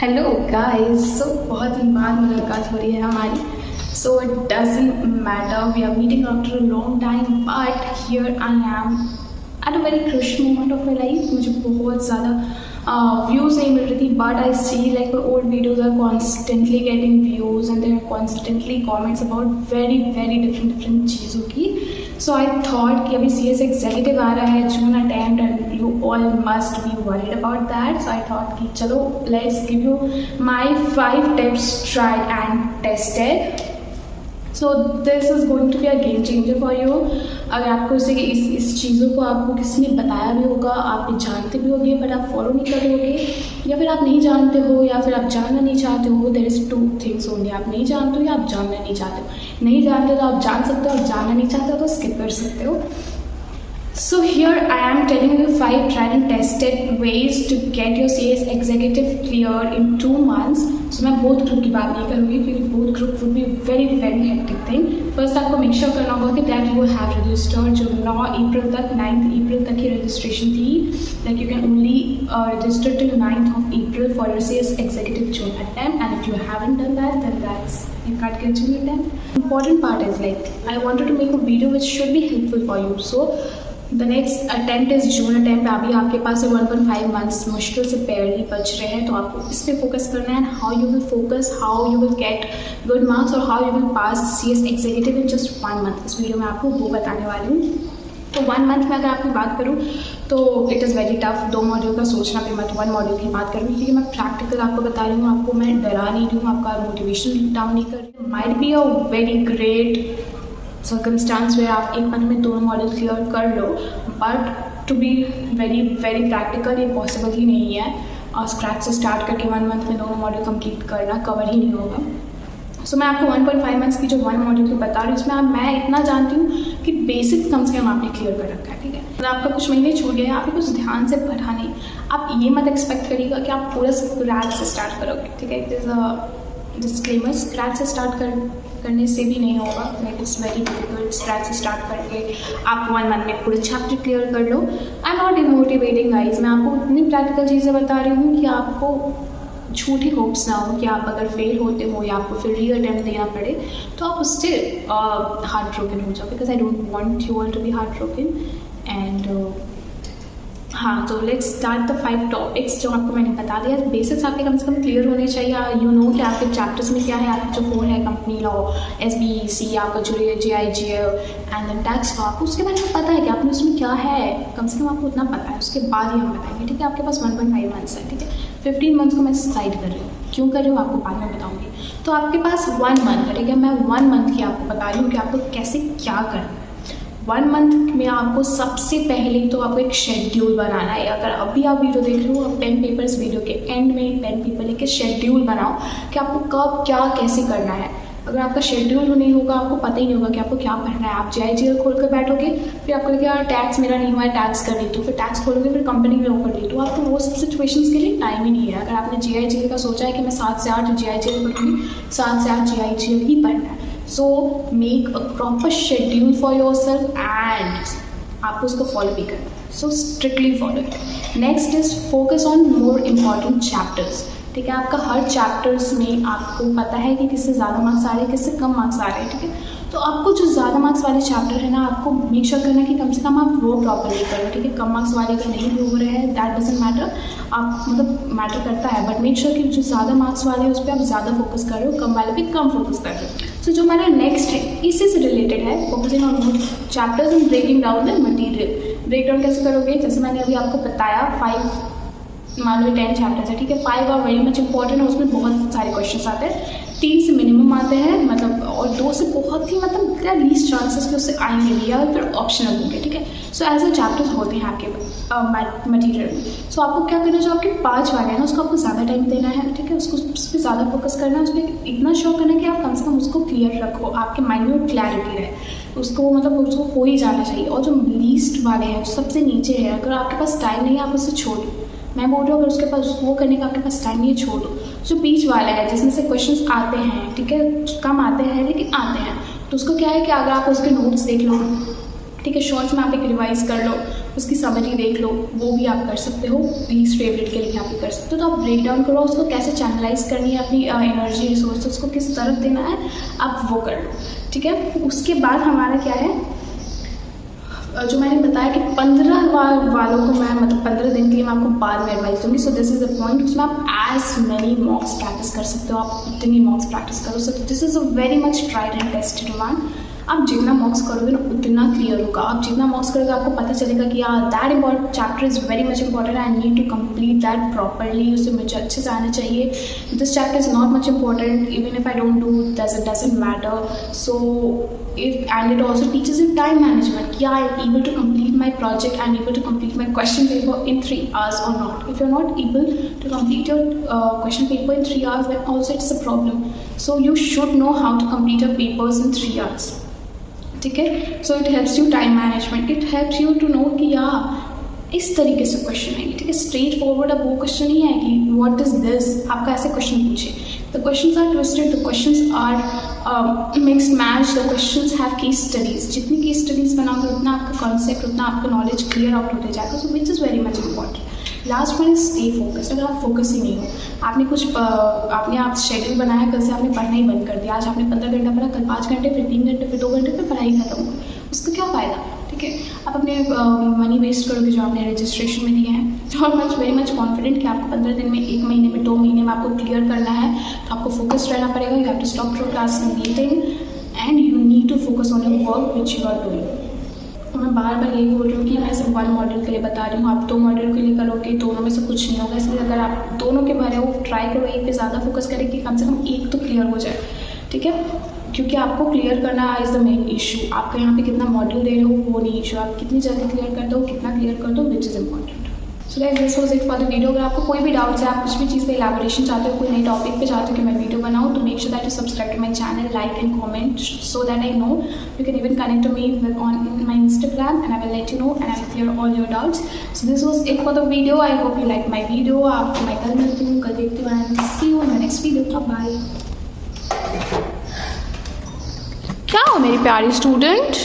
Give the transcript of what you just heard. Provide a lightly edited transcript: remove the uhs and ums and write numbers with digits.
Hello guys, सो बहुत दिन बाद मुलाकात हो रही है हमारी. So it doesn't matter, we are meeting after a long time, but here I am at a very crush moment of my life. मुझे बहुत ज़्यादा व्यूज़ नहीं मिल रही थी, but I see like old videos are constantly getting views and there are constantly comments about very different चीज़ों की. सो I thought कि अभी CS एग्जीक्यूटिव आ रहा है, June attempt, and you all must be worried about that. So I thought कि चलो let's give you my 5 tips tried and tested. So this is going to be a game changer for you. अगर आपको इस चीज़ों को आपको किसी ने बताया भी होगा, आप भी जानते भी होंगे, बट आप फॉलो नहीं कर रहे होगे, या फिर आप नहीं जानते हो, या फिर आप जानना नहीं चाहते हो. There is 2 things only. आप नहीं जानते हो या आप जानना नहीं चाहते हो. नहीं जानते हो तो आप जान सकते हो, और जानना नहीं चाहते हो तो स्किप कर सकते हो. So here I am telling you 5 tried and tested ways to get your CS executive cleared in 2 months. So मैं बोथ ग्रुप की बात नहीं करूँगी क्योंकि both group would be very hectic thing. First आपको मेक श्योर करना होगा कि दैट यू हैव रजिस्टर्ड. जो 9 अप्रैल तक 9 अप्रैल तक की रजिस्ट्रेशन थी, like you can only register till 9 April for your CS executive June attempt, and if you haven't done that, then that's you can't get June attempt. Important part is like I wanted to make a video which should be helpful for you. So the next attempt is June attempt. अभी आपके पास 1.5 months मुश्किल से पेयरली बच रहे हैं, तो आपको इस पर फोकस करना है. How you will focus, how you will get good marks, और how you will pass CS executive in just 1 month. इस वीडियो में आपको वो बताने वाली हूँ. तो 1 मंथ में अगर आपकी बात करूँ तो it is very tough. 2 module का सोचना भी मत, 1 मॉड्यूल की बात करूँ क्योंकि मैं प्रैक्टिकल आपको बता रही हूँ. आपको मैं डरा नहीं रही हूँ, आपका मोटिवेशन डाउन नहीं कर रही हूँ. Might be a very great circumstance वे आप 1 मंथ में 2 मॉडल क्लियर कर लो, but to be very practical ये पॉसिबल ही नहीं है. और स्क्रैच से स्टार्ट करके 1 मंथ में 2 मॉडल कंप्लीट करना कवर ही नहीं होगा. सो मैं आपको 1.5 मंथ्स की जो 1 मॉड्यूल की बता रही हूँ, उसमें मैं इतना जानती हूँ कि बेसिक्स कम से कम आपने क्लियर कर रखा है. ठीक है, तो आपका कुछ महीने छूट गए, आपने कुछ ध्यान से पढ़ा नहीं. आप ये मत एक्सपेक्ट करिएगा कि आप पूरा स्क्रैच से स्टार्ट करोगे. ठीक है, it is a disclaimer. Scratch से स्टार्ट करने से भी नहीं होगा. Like it's very difficult. Scratch से स्टार्ट करके आप 1 मंथ में पूरे चैप्टर क्लियर कर लो. I am not demotivating guys. मैं आपको इतनी प्रैक्टिकल चीज़ें बता रही हूँ कि आपको झूठी होप्स ना हो कि आप अगर फेल होते हो या आपको फिर री अटेम्प्ट देना पड़े तो आप उससे हार्ट ब्रोकन हो जाओ. Because I don't want you all to be heart broken. And हाँ, तो लेट्स स्टार्ट द 5 टॉपिक्स जो आपको मैंने बता दिया. बेसिक्स आपके कम से कम क्लियर होने चाहिए. यू नो कि आपके चैप्टर्स में क्या है. आपका जो 4 है, कंपनी लॉ, SBEC, आपका जो JIGL and then tax law, आपको उसके बारे में पता है कि आपने उसमें क्या है. कम से कम आपको उतना पता है, उसके बाद ही हम बताएंगे. ठीक है, आपके पास 1.5 मंथ्स है. ठीक है, 15 मंथ्स को मैं साइड कर रही हूँ. क्यों कर रही हूँ आपको बाद में बताऊँगी. तो आपके पास 1 मंथ है. ठीक है, मैं 1 मंथ की आपको बता रही हूँ कि आपको कैसे क्या करना है. 1 मंथ में आपको सबसे पहले तो आपको एक शेड्यूल बनाना है. अगर अभी आप वीडियो देख रहे हो, आप पेन पेपर्स वीडियो के एंड में पेन पेपर लेके शेड्यूल बनाओ कि आपको कब क्या कैसे करना है. अगर आपका शेड्यूल नहीं होगा, आपको पता ही नहीं होगा कि आपको क्या पढ़ना है. आप JIGL खोल कर बैठोगे, फिर आपको लगे यार टैक्स मेरा नहीं हुआ है, टैक्स कर ली. तो फिर टैक्स खोलोगे, फिर कंपनी लॉ कर ली. तो आपको वो सब सिचुएशंस के लिए टाइम ही नहीं है. अगर आपने JIGL का सोचा है कि मैं 7 से 8 JIGL पढ़ूँगी, 7 से 8 JIGL ही पढ़ना है. So make a proper schedule for yourself and आपको उसको फॉलो भी करना है. So strictly follow it. Next is focus on more important chapters. ठीक है, आपका हर चैप्टर्स में आपको पता है कि किससे ज़्यादा मार्क्स आ रहे हैं, किससे कम मार्क्स आ रहे हैं. ठीक है, तो आपको जो ज़्यादा मार्क्स वाले चैप्टर है ना, आपको मेक श्योर करना है कि कम से कम आप वो प्रॉपरली करो. ठीक है, कम मार्क्स वाले का नहीं भी हो रहे हैं, दैट डजंट मैटर. आप मतलब मैटर करता है, बट मेक श्योर कि जो ज़्यादा मार्क्स वाले हैं उस पर आप ज़्यादा फोकस कर रहे हो, कम वाले पे कम फोकस कर रहे हो. सो जो हमारा नेक्स्ट है इसी से रिलेटेड है, focusing on chapters and breaking down the material. Break down कैसे करोगे, जैसे मैंने अभी आपको बताया 5 मान लो 10 चैप्टर्स है. ठीक है, 5 आर वेरी मच इंपॉर्टेंट. और उसमें बहुत सारे क्वेश्चंस आते हैं. 3 से मिनिमम आते हैं, मतलब, और 2 से बहुत ही मतलब क्या लीस्ट चांसेस कि उससे आएंगे भी, या फिर ऑप्शनल होंगे. ठीक है, सो एज ए चैप्टर्स होते हैं आपके मटीरियल में. सो आपको क्या करना है, जो आपके 5 वाले हैं ना, उसको आपको ज़्यादा टाइम देना है. ठीक है, उसको उस पर ज़्यादा फोकस करना है. उस पर इतना शो करना है कि आप कम से कम उसको क्लियर रखो, आपके माइंड में क्लैरिटी रहे, उसको मतलब उसको हो ही जाना चाहिए. और जो लीस्ट वाले हैं, जो सबसे नीचे है, अगर आपके पास टाइम नहीं है आप उससे छोड़ दो. मैं बोल रही हूँ अगर उसके पास वो करने का आपके पास टाइम नहीं है, छोड़ दो. जो बीच वाला है जिसमें से क्वेश्चंस आते हैं, ठीक है, कम आते हैं लेकिन आते हैं, तो उसको क्या है कि अगर आप उसके नोट्स देख लो, ठीक है, शॉर्ट्स में आप एक रिवाइज कर लो, उसकी समरी देख लो, वो भी आप कर सकते हो। लीस्ट फेवरेट के लिए आप भी कर सकते हो। तो आप ब्रेक डाउन करो, उसको कैसे चैनलाइज करनी है, अपनी एनर्जी रिसोर्सेज को किस तरफ देना है, आप वो कर लो, ठीक है। उसके बाद हमारा क्या है, जो मैंने बताया कि 15 वालों को मैं मतलब 15 दिन के लिए मैं आपको बाद में एडवाइस दूँगी। सो दिस इज़ द पॉइंट, उसमें आप एज मैनी मॉक्स प्रैक्टिस कर सकते हो, आप उतनी मॉक्स प्रैक्टिस करो। सो this is a very much tried and tested one. आप जितना मॉक्स करोगे ना उतना क्लियर होगा। आप जितना मॉक्स करोगे आपको पता चलेगा कि यार that important chapter is very much important, I need to complete that properly, उसे मुझे अच्छे से आना चाहिए। This chapter is not much important, even if I don't do doesn't matter. So and it also teaches you time management. Yeah, I'm able to complete my project, I'm able to complete my question paper in 3 hours or not. If you're not able to complete your question paper in 3 hours, then also it's a problem. So you should know how to complete your papers in 3 hours. ठीक है, so it helps you time management, it helps you to know कि यार इस तरीके से question आएंगे, ठीक है। स्ट्रेट फॉरवर्ड अब वो क्वेश्चन नहीं आएगी व्हाट इज दिस, आपका ऐसे क्वेश्चन पूछे। The questions are twisted, the questions are mixed match, the questions have case studies. जितनी केस स्टडीज बनाओगे उतना आपका कॉन्सेप्ट, उतना आपका नॉलेज क्लियर आउट होते जाएगा। So which is very much important. Last one is stay focus. अगर आप फोकस ही नहीं हो, आपने आप शेड्यूल बनाया, कल से आपने पढ़ना ही बंद कर दिया, आज आपने 15 घंटा पढ़ा, कल 5 घंटे, फिर 3 घंटे, फिर 2 घंटे, फिर पढ़ाई खत्म हो गई, उसका क्या फ़ायदा, ठीक है। आप अपने मनी वेस्ट करोगे जो आपने रजिस्ट्रेशन में दिए हैं। तो I am very much confident कि आपको 15 दिन में, 1 महीने में, 2 महीने में आपको क्लियर करना है। तो आपको फोकस रहना पड़ेगा। You have to stop procrastinating and you need to focus on your work which you are doing. तो मैं बार बार यही बोल रही हूँ कि मैं सिर्फ 1 मॉड्यूल के लिए बता रही हूँ, आप 2 मॉड्यूल के लिए करोगे, दोनों में से कुछ नहीं होगा। इसलिए अगर आप दोनों के भरे हो, ट्राई करो एक पे ज़्यादा फोकस करें कि कम से कम एक तो क्लियर हो जाए, ठीक है। क्योंकि आपको क्लियर करना इज़ द मेन इशू। आपका यहाँ पे कितना मॉड्यूल दे रहे हो वो नहीं इशू, आप कितनी जल्दी क्लियर कर दो, कितना क्लियर कर दो, which is important. So guys this was it for the video. अगर आपको कोई भी डाउट्स है, आप कुछ भी चीज़ पे इलैबोरेशन चाहते हो, कोई नई टॉपिक पे चाहते हो कि मैं वीडियो बनाऊँ, तो make sure that you subscribe to my channel, like and comment, so that I know you can even connect to me on my Instagram and I will let you know and I will clear all your doubts. So this was it for the video. I hope you like my video. आपको मैं कल मिलती हूँ, कल देखती हूँ, and see you in the next video. Bye. क्या हो मेरी प्यारी स्टूडेंट?